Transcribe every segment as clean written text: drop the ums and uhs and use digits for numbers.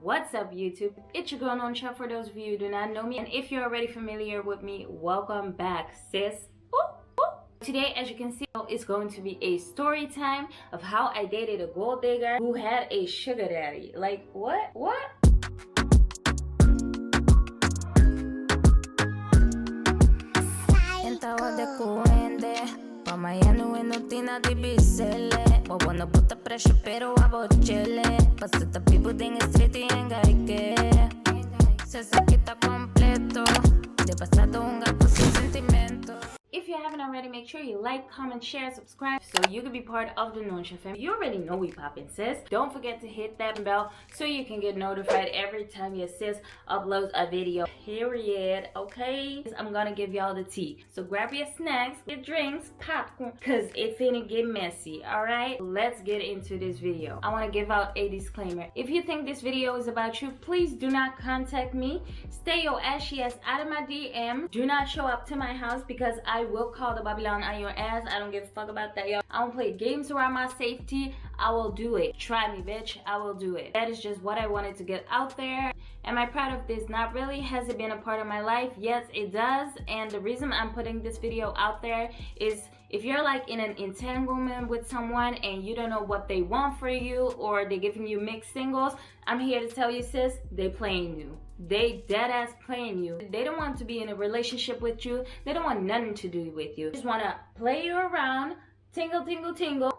What's up YouTube? It's your girl Noncha for those of you who do not know me, and if you're already familiar with me, welcome back sis. Today, as you can see, it's going to be a story time of how I dated a gold digger who had a sugar daddy. Like what? If you haven't already, make sure you like, comment, share, subscribe so you can be part of the Noncha family. You already know we poppin' sis. Don't forget to hit that bell so you can get notified every time your sis uploads a video, period. Okay, I'm gonna give y'all the tea, so grab your snacks, your drinks, popcorn, cause it finna get messy. All right, let's get into this video. I want to give out a disclaimer. If you think this video is about you, please do not contact me. Stay your ashy ass out of my DM. Do not show up to my house because I will call the Babylon on your ass. I don't give a fuck about that, y'all. I don't play games around my safety. I will do it. Try me, bitch. I will do it. That is just what I wanted to get out there. Am I proud of this? Not really. Has it been a part of my life? Yes, it does. And the reason I'm putting this video out there is if you're like in an entanglement with someone and you don't know what they want for you, or they're giving you mixed signals, I'm here to tell you, sis, they playing you. They dead ass playing you. They don't want to be in a relationship with you. They don't want nothing to do with you. They just want to play you around. Tingle, tingle, tingle.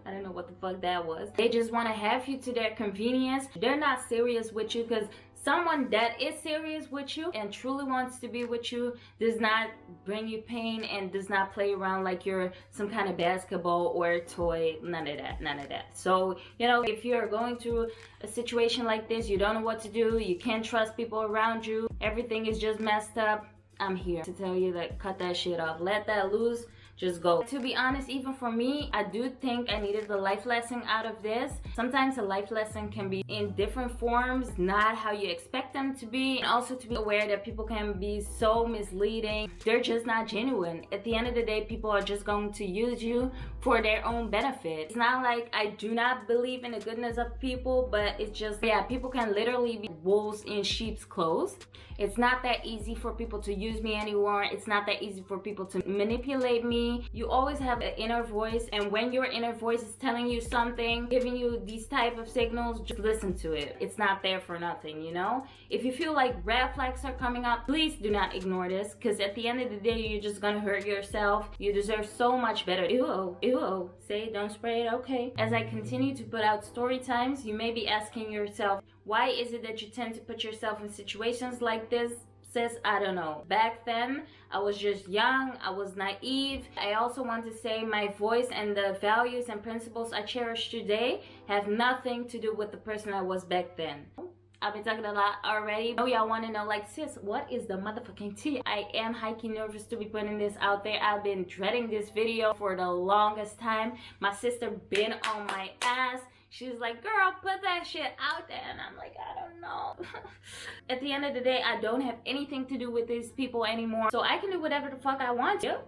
I don't know what the fuck that was. They just want to have you to their convenience. They're not serious with you, because someone that is serious with you and truly wants to be with you does not bring you pain and does not play around like you're some kind of basketball or a toy. None of that. So, you know, if you're going through a situation like this, you don't know what to do, you can't trust people around you, everything is just messed up, I'm here to tell you that cut that shit off. Let that loose. Just go. To be honest, even for me, I do think I needed the life lesson out of this. Sometimes a life lesson can be in different forms, not how you expect them to be. And also to be aware that people can be so misleading. They're just not genuine. At the end of the day, people are just going to use you for their own benefit. It's not like I do not believe in the goodness of people, but it's just, yeah, people can literally be wolves in sheep's clothes. It's not that easy for people to use me anymore. It's not that easy for people to manipulate me. You always have an inner voice, and when your inner voice is telling you something, giving you these type of signals, just listen to it. It's not there for nothing, you know? If you feel like red flags are coming up, please do not ignore this, because at the end of the day, you're just gonna hurt yourself. You deserve so much better. Ew, say don't spray it, okay? As I continue to put out story times, you may be asking yourself, why is it that you tend to put yourself in situations like this? Sis, I don't know. Back then, I was just young, I was naive. I also want to say my voice and the values and principles I cherish today have nothing to do with the person I was back then. I've been talking a lot already. I know y'all want to know, like, sis, what is the motherfucking tea? I am highly nervous to be putting this out there. I've been dreading this video for the longest time. My sister been on my ass. She's like, girl, put that shit out there. And I'm like, I don't know. At the end of the day, I don't have anything to do with these people anymore. So I can do whatever the fuck I want to.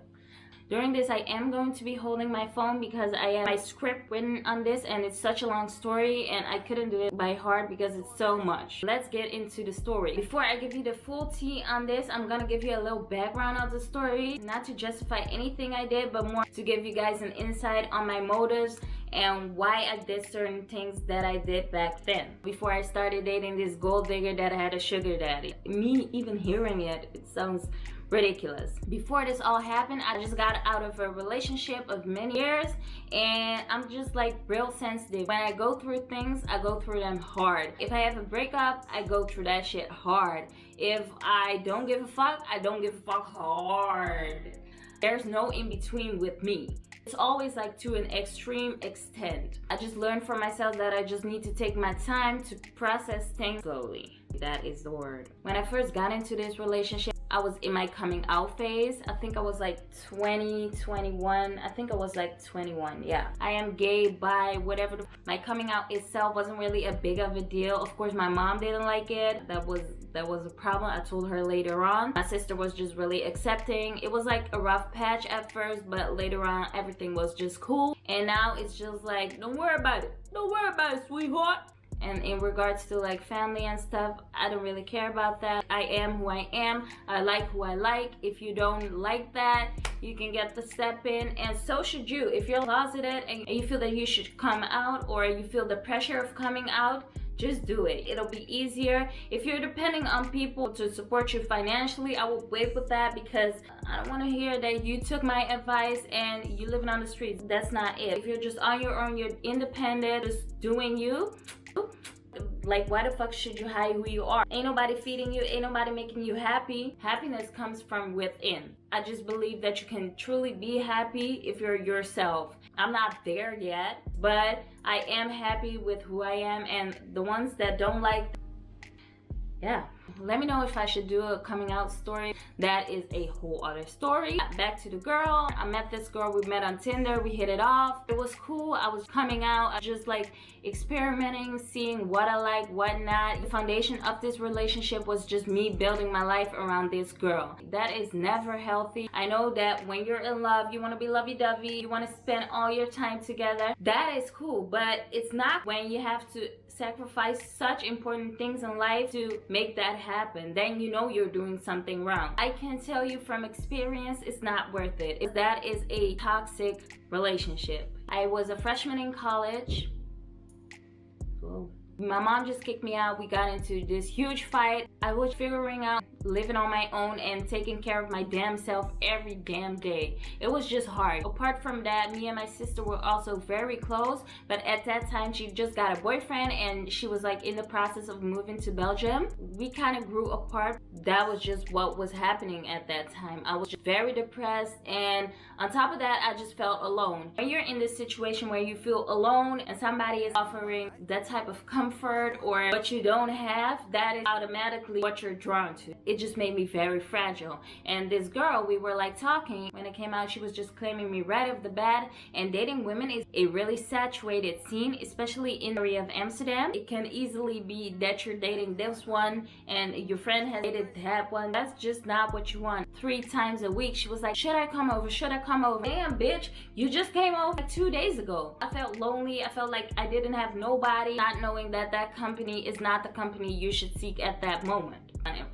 During this, I am going to be holding my phone because I have my script written on this and it's such a long story and I couldn't do it by heart because it's so much. Let's get into the story. Before I give you the full tea on this, I'm gonna give you a little background of the story. Not to justify anything I did, but more to give you guys an insight on my motives and why I did certain things that I did back then. Before I started dating this gold digger that had a sugar daddy. Me even hearing it, it sounds ridiculous. Before this all happened, I just got out of a relationship of many years and I'm just like real sensitive. When I go through things, I go through them hard. If I have a breakup, I go through that shit hard. If I don't give a fuck, I don't give a fuck hard. There's no in between with me. It's always like to an extreme extent. I just learned for myself that I just need to take my time to process things slowly. That is the word. When I first got into this relationship, I was in my coming out phase. I think I was like 20, 21. I think I was like 21, yeah. I am gay, bi, whatever. My coming out itself wasn't really a big of a deal. Of course, my mom didn't like it. That was a problem. I told her later on. My sister was just really accepting. It was like a rough patch at first, but later on, everything was just cool. And now it's just like, don't worry about it. Don't worry about it, sweetheart. And in regards to like family and stuff, I don't really care about that. I am who I am. I like who I like. If you don't like that, you can get the step in, and so should you. If you're closeted and you feel that you should come out, or you feel the pressure of coming out, just do it. It'll be easier. If you're depending on people to support you financially, I will wait with that, because I don't want to hear that you took my advice and you living on the streets. That's not it. If you're just on your own, you're independent, just doing you, like, why the fuck should you hide who you are? Ain't nobody feeding you, ain't nobody making you happy. Happiness comes from within. I just believe that you can truly be happy if you're yourself. I'm not there yet, but I am happy with who I am, and the ones that don't like, yeah, let me know if I should do a coming out story. That is a whole other story. Back to the girl. I met this girl, we met on Tinder, we hit it off. It was cool. I was coming out, I just like experimenting, seeing what I like, what not. The foundation of this relationship was just me building my life around this girl. That is never healthy. I know that when you're in love, you want to be lovey-dovey, you want to spend all your time together. That is cool, but it's not when you have to sacrifice such important things in life to make that happen. Then you know you're doing something wrong. I can tell you from experience, it's not worth it. That is a toxic relationship. I was a freshman in college. Whoa. My mom just kicked me out. We got into this huge fight. I was figuring out living on my own and taking care of my damn self every damn day. It was just hard. Apart from that, me and my sister were also very close, but at that time she just got a boyfriend and she was like in the process of moving to Belgium. We kind of grew apart. That was just what was happening at that time. I was just very depressed, and on top of that, I just felt alone. When you're in this situation where you feel alone and somebody is offering that type of comfort or what you don't have, that is automatically what you're drawn to. It just made me very fragile. And this girl, we were like talking. When it came out, she was just claiming me right off the bat. And dating women is a really saturated scene, especially in the area of Amsterdam. It can easily be that you're dating this one and your friend has dated that one. That's just not what you want. 3 times a week, she was like, should I come over? Should I come over? Damn, bitch, you just came over like 2 days ago. I felt lonely. I felt like I didn't have nobody, not knowing that that company is not the company you should seek at that moment.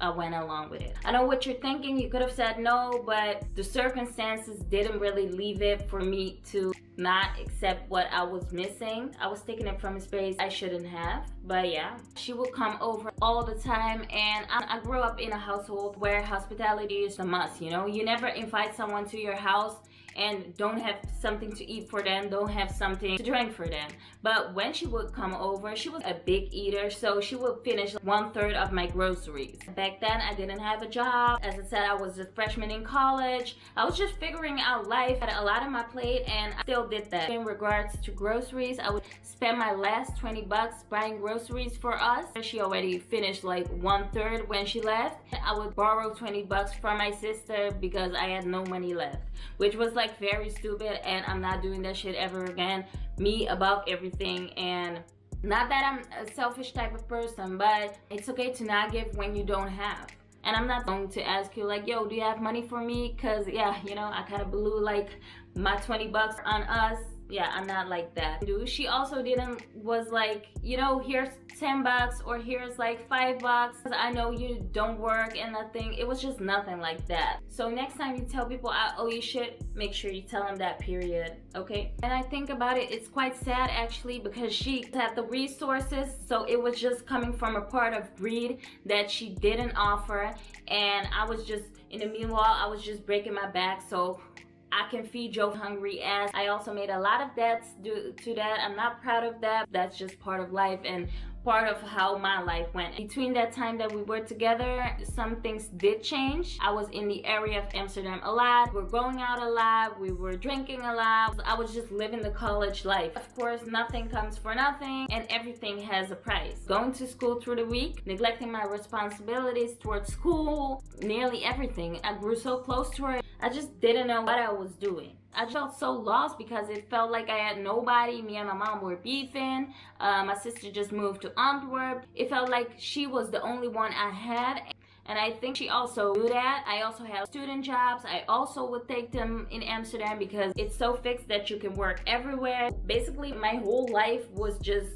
I went along with it. I know what you're thinking. You could have said no, but the circumstances didn't really leave it for me to not accept what I was missing. I was taking it from a space I shouldn't have. But yeah, she would come over all the time, and I grew up in a household where hospitality is a must, you know? You never invite someone to your house and don't have something to eat for them, don't have something to drink for them. But when she would come over, she was a big eater, so she would finish 1/3 of my groceries. Back then, I didn't have a job. As I said, I was a freshman in college. I was just figuring out life. I had a lot on my plate, and I still did that. In regards to groceries, I would spend my last 20 bucks buying groceries for us. She already finished like 1/3 when she left. I would borrow 20 bucks from my sister because I had no money left, which was like very stupid, and I'm not doing that shit ever again. Me above everything. And not that I'm a selfish type of person, but it's okay to not give when you don't have. And I'm not going to ask you like, yo, do you have money for me? Cause yeah, you know, I kind of blew like my 20 bucks on us. Yeah, I'm not like that. She also was like, you know, here's 10 bucks or here's like 5 bucks. I know you don't work and nothing. It was just nothing like that. So next time you tell people I owe you shit, make sure you tell them that, period. Okay? And I think about it, it's quite sad actually, because she had the resources, so it was just coming from a part of greed that she didn't offer. And I was just, in the meanwhile, I was just breaking my back so I can feed your hungry ass. I also made a lot of debts due to that. I'm not proud of that. That's just part of life and part of how my life went. Between that time that we were together, some things did change. I was in the area of Amsterdam a lot. We were going out a lot. We were drinking a lot. I was just living the college life. Of course, nothing comes for nothing, and everything has a price. Going to school through the week, neglecting my responsibilities towards school, nearly everything. I grew so close to her. I just didn't know what I was doing. I felt so lost because it felt like I had nobody. Me and my mom were beefing. My sister just moved to Antwerp. It felt like she was the only one I had. And I think she also knew that. I also had student jobs. I also would take them in Amsterdam because it's so fixed that you can work everywhere. Basically, my whole life was just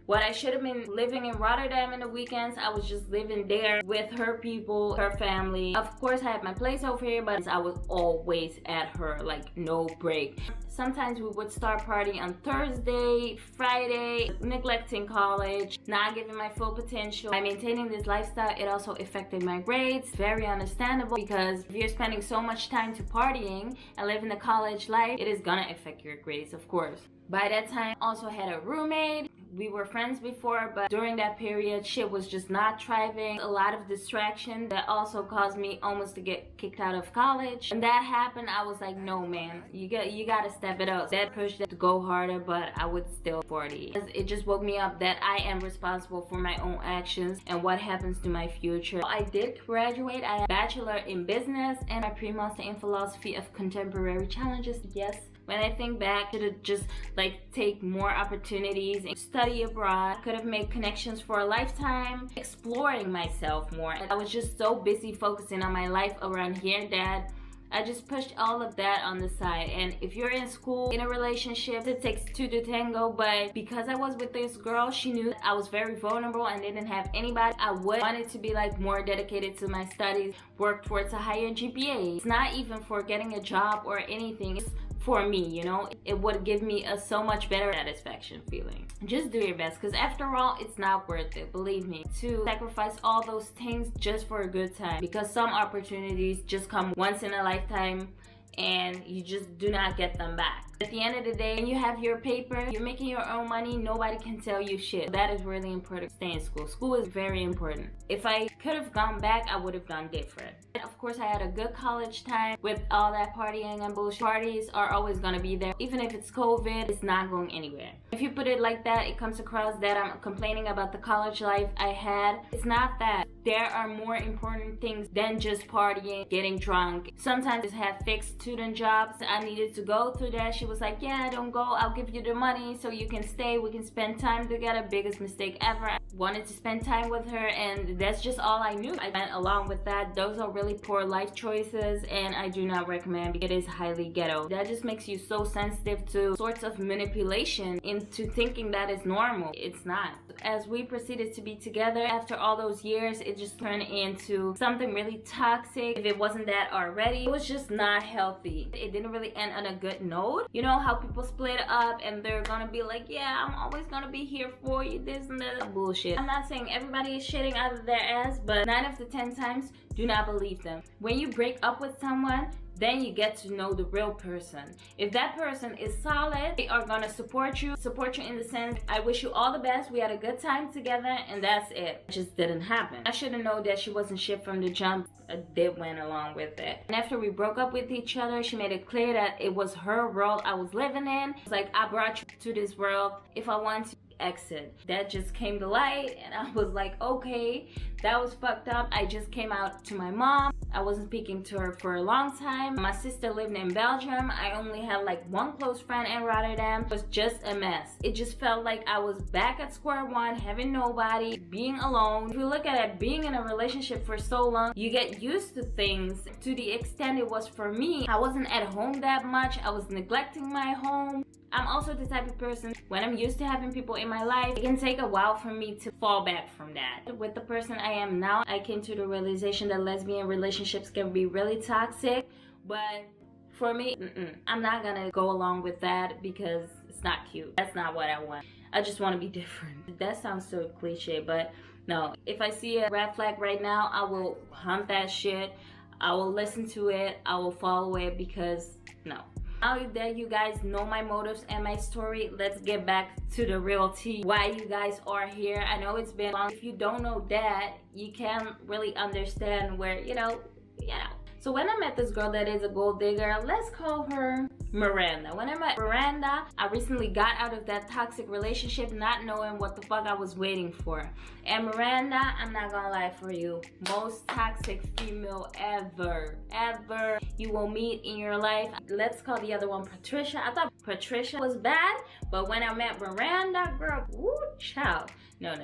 What I should have been living in Rotterdam in the weekends, I was just living there with her people, her family. Of course, I had my place over here, but I was always at her, like no break. Sometimes we would start partying on Thursday, Friday, neglecting college, not giving my full potential. By maintaining this lifestyle, it also affected my grades. Very understandable, because if you're spending so much time to partying and living the college life, it is gonna affect your grades, of course. By that time, I also had a roommate. We were friends before, but during that period, shit was just not thriving. A lot of distraction that also caused me almost to get kicked out of college. When that happened, I was like, no man, you gotta step it up. That pushed it to go harder, but I would still 40. It just woke me up that I am responsible for my own actions and what happens to my future. I did graduate. I have a bachelor in business and a pre-master in philosophy of contemporary challenges. Yes. When I think back, I should have just like take more opportunities and study abroad. Could have made connections for a lifetime, exploring myself more. And I was just so busy focusing on my life around here that I just pushed all of that on the side. And if you're in school, in a relationship, it takes two to tango. But because I was with this girl, she knew I was very vulnerable and didn't have anybody. I wanted to be like more dedicated to my studies, work towards a higher GPA. It's not even for getting a job or anything. It's for me, you know, it would give me a so much better satisfaction feeling. Just do your best, because after all, it's not worth it, believe me, to sacrifice all those things just for a good time, because some opportunities just come once in a lifetime and you just do not get them back. At the end of the day, when you have your paper, you're making your own money, nobody can tell you shit. That is really important. Stay in school. School is very important. If I could have gone back, I would have done different. Of course, I had a good college time with all that partying and bullshit. Parties are always gonna be there. Even if it's COVID, it's not going anywhere. If you put it like that, it comes across that I'm complaining about the college life I had. It's not that. There are more important things than just partying, getting drunk. Sometimes I just have fixed student jobs. I needed to go through that. She was like, yeah, don't go. I'll give you the money so you can stay. We can spend time together. Biggest mistake ever. I wanted to spend time with her, and that's just all I knew. I went along with that. Those are really poor life choices, and I do not recommend. It is highly ghetto. That just makes you so sensitive to sorts of manipulation into thinking that is normal. It's not. As we proceeded to be together, after all those years, it just turned into something really toxic. If it wasn't that already, it was just not healthy. It didn't really end on a good note. You know how people split up and they're gonna be like, yeah, I'm always gonna be here for you, this and that. Bullshit. I'm not saying everybody is shitting out of their ass, but 9 of the 10 times, do not believe them. When you break up with someone, then you get to know the real person. If that person is solid, they are gonna support you in the sense, I wish you all the best, we had a good time together, and that's it. It just didn't happen. I should have known that she wasn't shit from the jump. I did went along with it. And after we broke up with each other, she made it clear that it was her world I was living in. It's like, I brought you to this world. If I want to exit. That just came to light, and I was like, okay, that was fucked up. I just came out to my mom. I wasn't speaking to her for a long time. My sister lived in Belgium. I only had like one close friend in Rotterdam. It was just a mess. It just felt like I was back at square one, having nobody, being alone. If you look at it, being in a relationship for so long, you get used to things to the extent it was for me. I wasn't at home that much. I was neglecting my home. I'm also the type of person, when I'm used to having people in my life, it can take a while for me to fall back from that. With the person I am now, I came to the realization that lesbian relationships can be really toxic, but for me, I'm not gonna go along with that because it's not cute. That's not what I want. I just want to be different. That sounds so cliche, but no. If I see a red flag right now, I will hunt that shit. I will listen to it. I will follow it, because no. Now that you guys know my motives and my story, let's get back to the real tea. Why you guys are here. I know it's been long. If you don't know that, you can't really understand where, you know. So when I met this girl that is a gold digger, let's call her Miranda. When I met Miranda, I recently got out of that toxic relationship not knowing what the fuck I was waiting for. And Miranda, I'm not gonna lie for you, most toxic female ever you will meet in your life. Let's call the other one Patricia. I thought Patricia was bad, but when I met Miranda, girl, woo, child. No.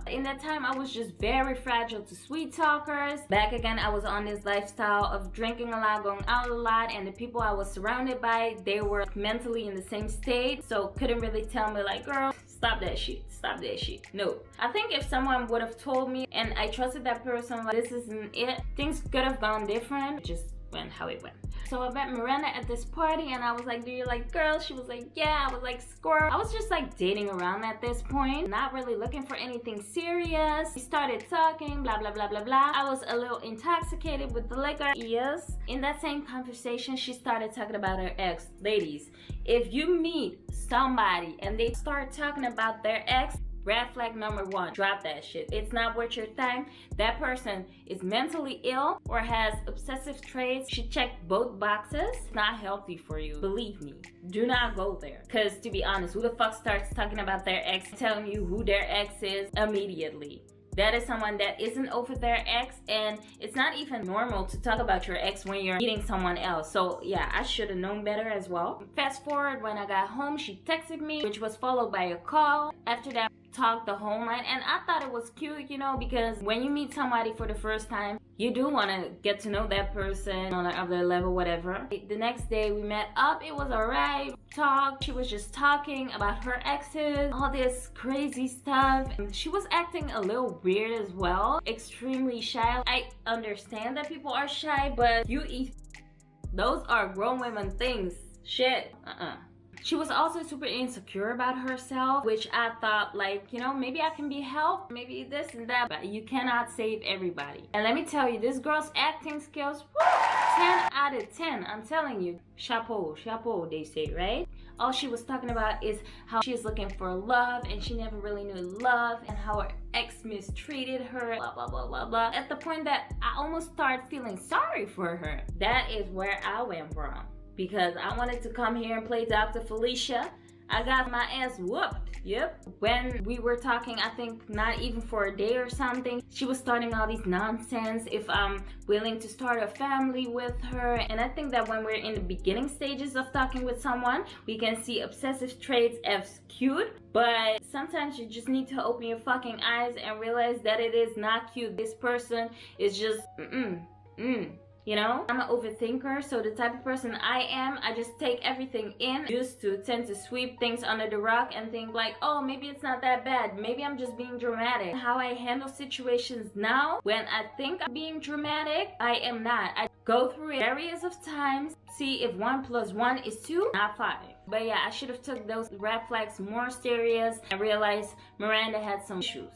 In that time, I was just very fragile to sweet talkers. Back again, I was on this lifestyle of drinking a lot, going out a lot, and the people I was surrounded by, they were mentally in the same state, so couldn't really tell me like, girl, Stop that shit. Stop that shit. No. I think if someone would have told me and I trusted that person, like, this isn't it, things could have gone different. It just went how it went. So I met Miranda at this party and I was like, do you like girls? She was like, yeah. I was like, squirrel. I was just like dating around at this point, not really looking for anything serious. We started talking, blah, blah, blah, blah, blah. I was a little intoxicated with the liquor. Yes. In that same conversation, she started talking about her ex. Ladies, if you meet somebody and they start talking about their ex, red flag number one, drop that shit. It's not worth your time. That person is mentally ill or has obsessive traits. She checked both boxes. It's not healthy for you. Believe me, do not go there. Because to be honest, who the fuck starts talking about their ex, telling you who their ex is immediately? That is someone that isn't over their ex, and it's not even normal to talk about your ex when you're meeting someone else. So yeah, I should have known better as well. Fast forward, when I got home, she texted me, which was followed by a call. After that, talked the whole night, and I thought it was cute, you know, because when you meet somebody for the first time, you do want to get to know that person on another level, whatever. The next day we met up. It was alright. Talk. She was just talking about her exes, all this crazy stuff. She was acting a little weird as well. Extremely shy. I understand that people are shy, but those are grown women things. Shit. She was also super insecure about herself, which I thought, like, you know, maybe I can be helped, maybe this and that, but you cannot save everybody. And let me tell you, this girl's acting skills, woo, 10 out of 10, I'm telling you. Chapeau, chapeau, they say, right? All she was talking about is how she is looking for love and she never really knew love and how her ex mistreated her, blah, blah, blah, blah, blah. At the point that I almost started feeling sorry for her. That is where I went wrong. Because I wanted to come here and play Dr. Felicia. I got my ass whooped. Yep. When we were talking, I think not even for a day or something, she was starting all these nonsense if I'm willing to start a family with her. And I think that when we're in the beginning stages of talking with someone, we can see obsessive traits as cute, but sometimes you just need to open your fucking eyes and realize that it is not cute. This person is just you know, I'm an overthinker, so the type of person I am, I just take everything in. Used to tend to sweep things under the rug and think like, oh, maybe it's not that bad. Maybe I'm just being dramatic. How I handle situations now, when I think I'm being dramatic, I am not. I go through it areas of times, see if 1 + 1 is 2, not 5. But yeah, I should have took those red flags more serious and realized Miranda had some issues.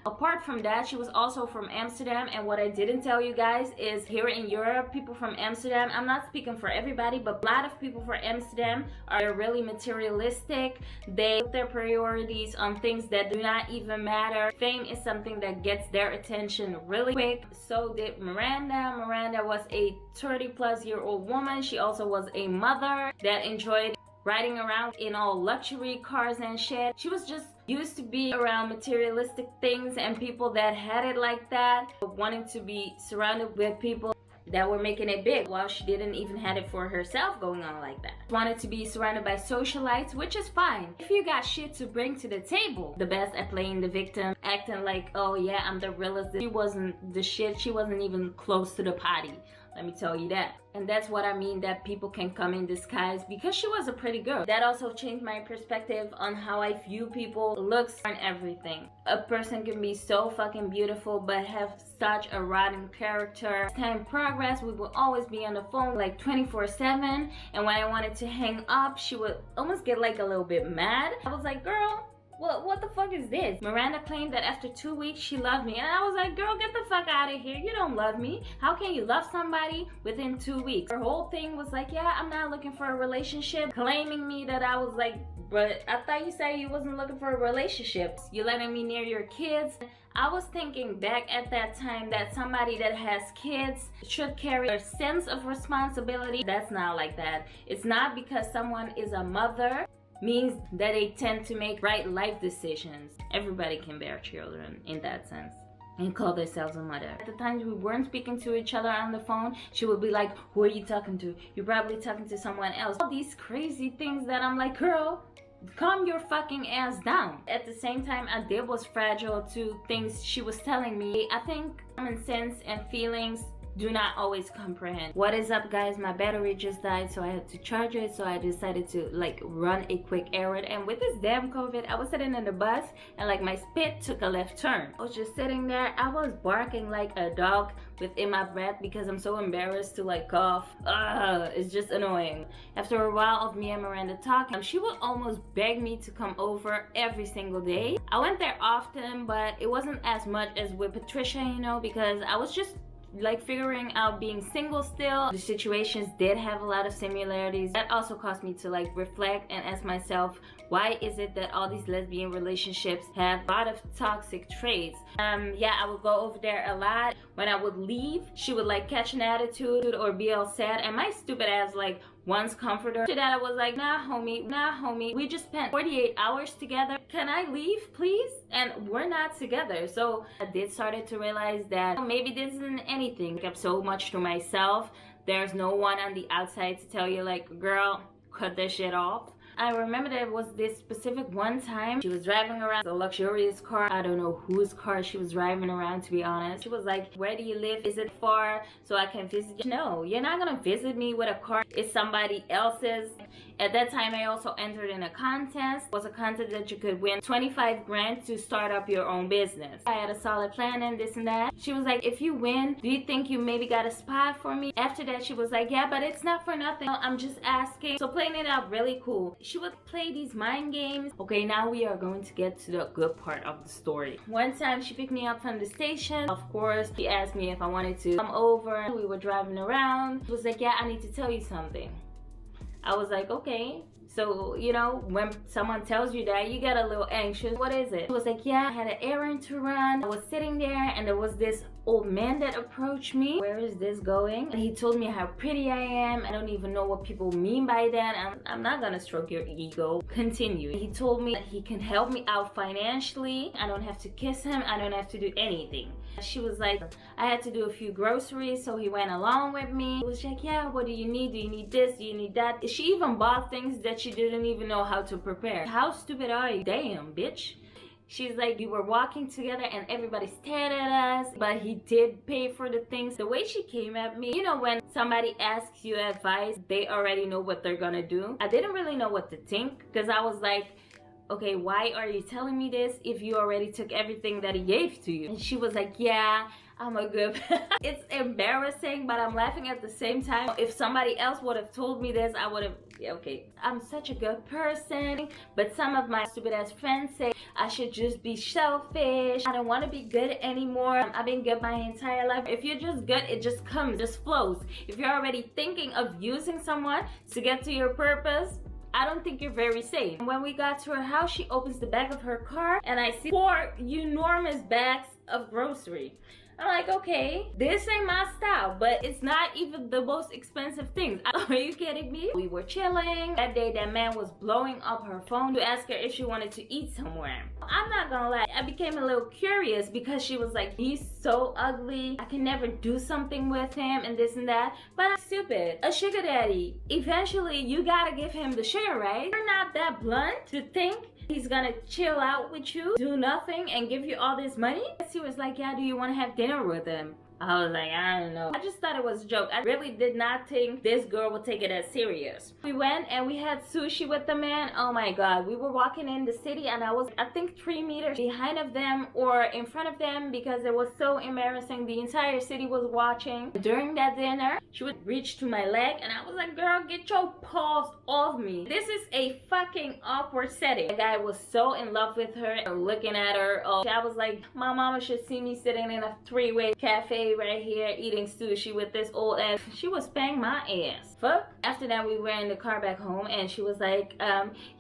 Apart from that, she was also from Amsterdam, and what I didn't tell you guys is here in Europe, people from Amsterdam, I'm not speaking for everybody, but a lot of people from Amsterdam are really materialistic. They put their priorities on things that do not even matter. Fame is something that gets their attention really quick. So did Miranda. Miranda was a 30-plus-year-old woman. She also was a mother that enjoyed riding around in all luxury cars and shit. She was just used to be around materialistic things and people that had it like that, wanting to be surrounded with people that were making it big while she didn't even have it for herself going on like that. Wanted to be surrounded by socialites, which is fine if you got shit to bring to the table. The best at playing the victim, acting like, oh yeah, I'm the realest. She wasn't the shit. She wasn't even close to the potty. Let me tell you that. And that's what I mean, that people can come in disguise, because she was a pretty girl. That also changed my perspective on how I view people, looks and everything. A person can be so fucking beautiful but have such a rotten character. As time progressed, we would always be on the phone like 24/7, and when I wanted to hang up, she would almost get like a little bit mad. I was like, girl, what the fuck is this? Miranda claimed that after 2 weeks she loved me, and I was like, girl, get the fuck out of here. You don't love me. How can you love somebody within 2 weeks? Her whole thing was like, yeah, I'm not looking for a relationship, claiming me that I was like, but I thought you said you wasn't looking for a relationship. You letting me near your kids. I was thinking back at that time that somebody that has kids should carry a sense of responsibility. That's not like that. It's not because someone is a mother means that they tend to make right life decisions. Everybody can bear children in that sense and call themselves a mother. At the times we weren't speaking to each other on the phone, she would be like, who are you talking to? You're probably talking to someone else. All these crazy things that I'm like, girl, calm your fucking ass down. At the same time, I did was fragile to things she was telling me. I think common sense and feelings do not always comprehend. What is up, guys? My battery just died, so I had to charge it, so I decided to like run a quick errand. And with this damn COVID, I was sitting in the bus and like my spit took a left turn. I was just sitting there. I was barking like a dog within my breath because I'm so embarrassed to like cough. It's just annoying. After a while of me and Miranda talking, she would almost beg me to come over every single day. I went there often, but it wasn't as much as with Patricia, you know, because I was just like figuring out being single still. The situations did have a lot of similarities. That also caused me to like reflect and ask myself, why is it that all these lesbian relationships have a lot of toxic traits? Yeah, I would go over there a lot. When I would leave, she would like catch an attitude or be all sad, and my stupid ass like once comforter. After that, I was like, nah homie, we just spent 48 hours together. Can I leave, please? And we're not together. So I did started to realize that maybe this isn't anything. I kept so much to myself. There's no one on the outside to tell you like, girl, cut this shit off. I remember there was this specific one time she was driving around a luxurious car. I don't know whose car she was driving around, to be honest. She was like, where do you live? Is it far so I can visit you? No, you're not gonna visit me with a car. It's somebody else's. At that time, I also entered in a contest. It was a contest that you could win 25 grand to start up your own business. I had a solid plan and this and that. She was like, if you win, do you think you maybe got a spot for me? After that, she was like, yeah, but it's not for nothing. I'm just asking. So playing it out really cool. She would play these mind games. Okay, now we are going to get to the good part of the story. One time, she picked me up from the station. Of course, she asked me if I wanted to come over. We were driving around. She was like, yeah, I need to tell you something. I was like, okay. So, you know, when someone tells you that, you get a little anxious. What is it? It was like, yeah, I had an errand to run. I was sitting there and there was this old man that approached me. Where is this going? And he told me how pretty I am. I don't even know what people mean by that. I'm not gonna stroke your ego. Continue. He told me that he can help me out financially. I don't have to kiss him. I don't have to do anything. She was like, I had to do a few groceries, so he went along with me. He was like, yeah, what do you need? Do you need this? Do you need that? She even bought things that she didn't even know how to prepare. How stupid are you? Damn, bitch. She's like, we were walking together and everybody stared at us, but he did pay for the things. The way she came at me, you know, when somebody asks you advice, they already know what they're gonna do. I didn't really know what to think because I was like, okay, why are you telling me this if you already took everything that he gave to you? And she was like, yeah, I'm a good It's embarrassing, but I'm laughing at the same time. If somebody else would have told me this, I would have, yeah, okay, I'm such a good person. But some of my stupid ass friends say I should just be selfish. I don't want to be good anymore. I've been good my entire life. If you're just good, it just comes, just flows. If you're already thinking of using someone to get to your purpose, I don't think you're very safe. When we got to her house, she opens the back of her car and I see 4 enormous bags of grocery. I'm like, okay, this ain't my style, but it's not even the most expensive things. Are you kidding me? We were chilling. That day, that man was blowing up her phone to ask her if she wanted to eat somewhere. I'm not gonna lie, I became a little curious because she was like, he's so ugly. I can never do something with him and this and that. But I'm stupid. A sugar daddy. Eventually, you gotta give him the sugar, right? You're not that blunt to think he's gonna chill out with you, do nothing, and give you all this money? She was like, yeah, do you want to have dinner with him? I was like, I don't know. I just thought it was a joke. I really did not think this girl would take it as serious. We went and we had sushi with the man. Oh my god. We were walking in the city and I was, I think, 3 meters behind of them or in front of them because it was so embarrassing. The entire city was watching. During that dinner, she would reach to my leg and I was like, girl, get your paws off me. This is a fucking awkward setting. The guy was so in love with her and looking at her. Oh, I was like, my mama should see me sitting in a 3-way cafe right here eating sushi with this old ass. She was bang my ass. Fuck. After that, we were in the car back home and she was like,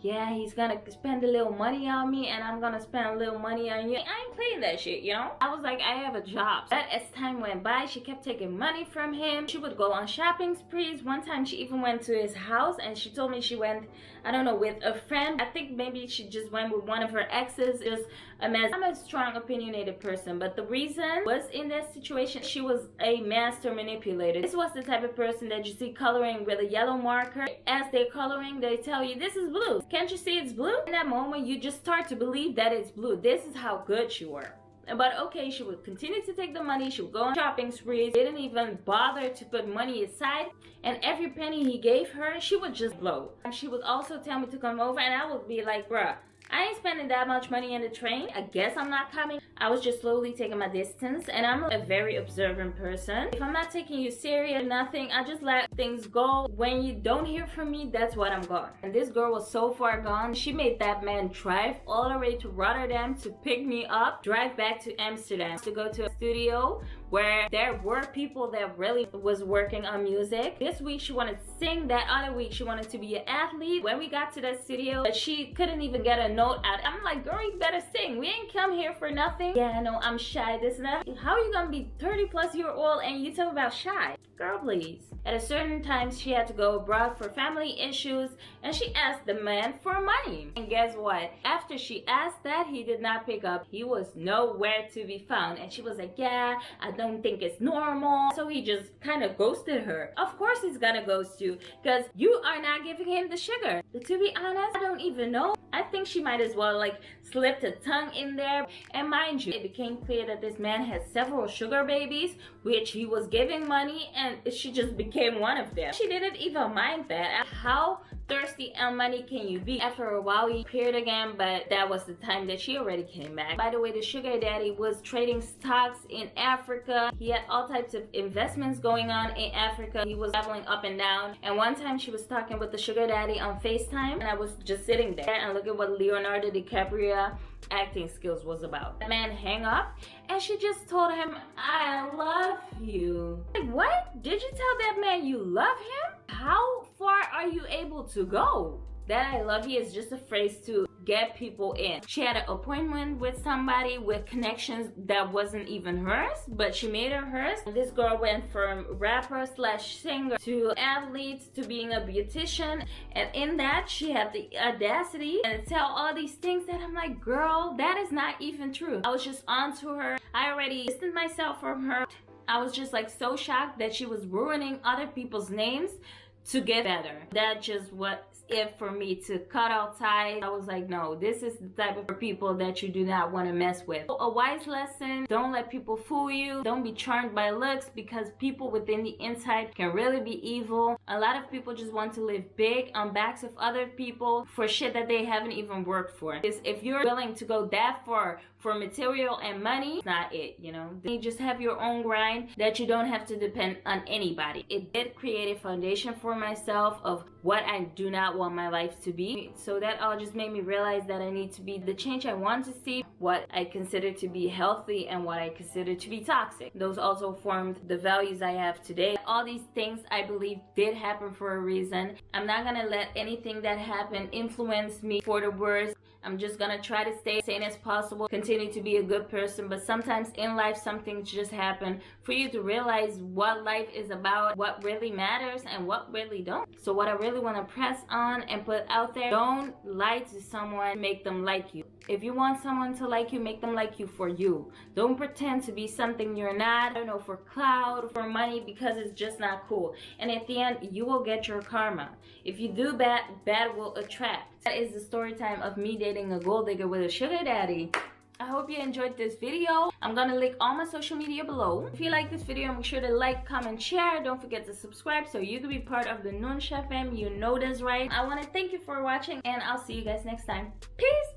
yeah, he's gonna spend a little money on me and I'm gonna spend a little money on you. I ain't playing that shit, you know? I was like, I have a job. But as time went by, she kept taking money from him. She would go on shopping sprees. One time she even went to his house and she told me she went, I don't know, with a friend. I think maybe she just went with one of her exes. It was a mess. I'm a strong opinionated person, but the reason was in that situation, she was a master manipulator. This was the type of person that you see coloring with a yellow marker. As they're coloring, they tell you, this is blue. Can't you see it's blue? In that moment, you just start to believe that it's blue. This is how good you are. But okay, she would continue to take the money. She would go on shopping sprees, didn't even bother to put money aside, and every penny he gave her, she would just blow. And she would also tell me to come over, and I would be like, bruh, I ain't spending that much money in the train. I guess I'm not coming. I was just slowly taking my distance, and I'm a very observant person. If I'm not taking you serious, nothing, I just let things go. When you don't hear from me, that's what I'm gone. And this girl was so far gone, she made that man drive all the way to Rotterdam to pick me up, drive back to Amsterdam to go to a studio where there were people that really was working on music. This week she wanted to sing, that other week she wanted to be an athlete. When we got to that studio, she couldn't even get a note out. I'm like, girl, you better sing. We ain't come here for nothing. Yeah, no, I'm shy, this and that. How are you gonna be 30+-year-old and you talk about shy? Girl, please. At a certain time, she had to go abroad for family issues, and she asked the man for money. And guess what? After she asked that, he did not pick up. He was nowhere to be found. And she was like, yeah, I don't think it's normal. So he just kind of ghosted her. Of course he's gonna ghost you, because you are not giving him the sugar. But to be honest, I don't even know. I think she might as well like slipped a tongue in there. And mind you, it became clear that this man had several sugar babies, which he was giving money, and she just became one of them. She didn't even mind that. How thirsty on money can you be? After a while he appeared again, but that was the time that she already came back. By the way, the sugar daddy was trading stocks in Africa. He had all types of investments going on in Africa. He was traveling up and down. And one time she was talking with the sugar daddy on FaceTime, and I was just sitting there and look at what Leonardo DiCaprio acting skills was about. The man hang up, and she just told him, I love you. Like, what? Did you tell that man you love him? How far are you able to go? That I love you is just a phrase to get people in. She had an appointment with somebody with connections that wasn't even hers, but she made her hers. This girl went from rapper/singer to athlete to being a beautician, and in that she had the audacity and tell all these things that I'm like, girl, that is not even true. I was just onto her. I already distanced myself from her. I was just like so shocked that she was ruining other people's names to get better. That just was it for me, to cut all ties. I was like, no, this is the type of people that you do not want to mess with. A wise lesson: don't let people fool you. Don't be charmed by looks, because people within the inside can really be evil. A lot of people just want to live big on backs of other people for shit that they haven't even worked for. If you're willing to go that far for material and money, it's not it, you know. You just have your own grind that you don't have to depend on anybody. It did create a foundation for myself of what I do not want my life to be. So that all just made me realize that I need to be the change I want to see, what I consider to be healthy and what I consider to be toxic. Those also formed the values I have today. All these things I believe did happen for a reason. I'm not gonna let anything that happened influence me for the worse. I'm just gonna try to stay sane as possible, continue to be a good person, but sometimes in life some things just happen for you to realize what life is about, what really matters and what really don't. So what I really want to press on and put out there: don't lie to someone, make them like you. If you want someone to like you, make them like you for you. Don't pretend to be something you're not, I don't know, for clout, for money, because it's just not cool. And at the end, you will get your karma. If you do bad, bad will attract. That is the story time of me dating a gold digger with a sugar daddy. I hope you enjoyed this video. I'm gonna link all my social media below. If you like this video, make sure to like, comment, share. Don't forget to subscribe so you can be part of the NONCHA fam. You know this, right? I want to thank you for watching, and I'll see you guys next time. Peace!